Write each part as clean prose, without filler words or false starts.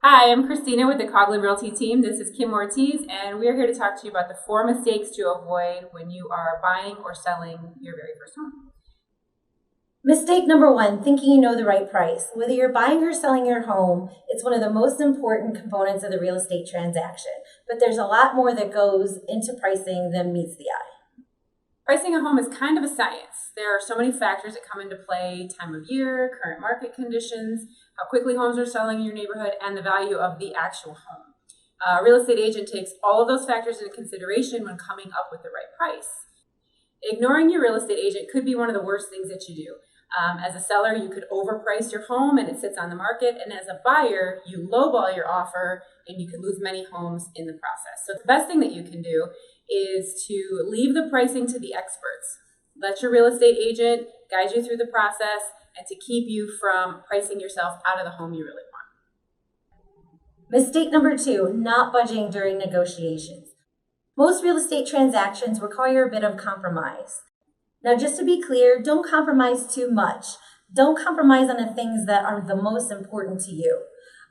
Hi, I'm Christina with the Coughlin Realty team. This is Kim Ortiz, and we are here to talk to you about the 4 mistakes to avoid when you are buying or selling your very first home. Mistake number one, thinking you know the right price. Whether you're buying or selling your home, it's one of the most important components of the real estate transaction. But there's a lot more that goes into pricing than meets the eye. Pricing a home is kind of a science. There are so many factors that come into play: time of year, current market conditions, how quickly homes are selling in your neighborhood, and the value of the actual home. A real estate agent takes all of those factors into consideration when coming up with the right price. Ignoring your real estate agent could be one of the worst things that you do. As a seller, you could overprice your home and it sits on the market. And as a buyer, you lowball your offer and you could lose many homes in the process. So the best thing that you can do is to leave the pricing to the experts. Let your real estate agent guide you through the process and to keep you from pricing yourself out of the home you really want. Mistake number two, not budging during negotiations. Most real estate transactions require a bit of compromise. Now, just to be clear, don't compromise too much. Don't compromise on the things that are the most important to you.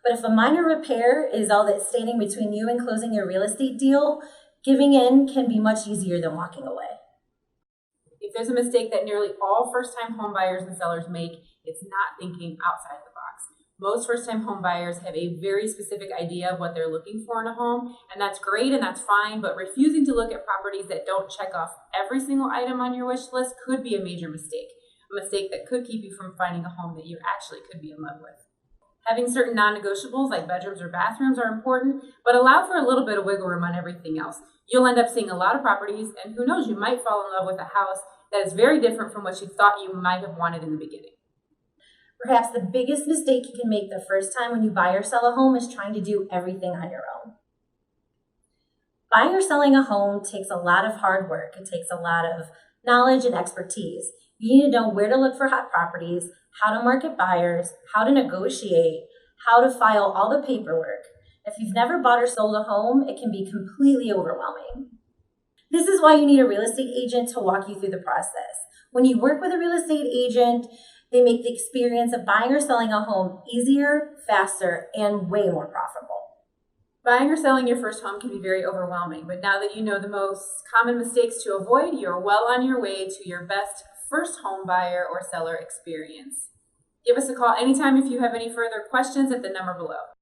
But if a minor repair is all that's standing between you and closing your real estate deal, giving in can be much easier than walking away. If there's a mistake that nearly all first-time home buyers and sellers make, it's not thinking outside the box. Most first-time home buyers have a very specific idea of what they're looking for in a home, and that's great and that's fine, but refusing to look at properties that don't check off every single item on your wish list could be a major mistake, a mistake that could keep you from finding a home that you actually could be in love with. Having certain non-negotiables like bedrooms or bathrooms are important, but allow for a little bit of wiggle room on everything else. You'll end up seeing a lot of properties, and who knows, you might fall in love with a house that is very different from what you thought you might have wanted in the beginning. Perhaps the biggest mistake you can make the first time when you buy or sell a home is trying to do everything on your own. Buying or selling a home takes a lot of hard work. It takes a lot of knowledge and expertise. You need to know where to look for hot properties, how to market buyers, how to negotiate, how to file all the paperwork. If you've never bought or sold a home, it can be completely overwhelming. This is why you need a real estate agent to walk you through the process. When you work with a real estate agent, they make the experience of buying or selling a home easier, faster, and way more profitable. Buying or selling your first home can be very overwhelming, but now that you know the most common mistakes to avoid, you're well on your way to your best first home buyer or seller experience. Give us a call anytime if you have any further questions at the number below.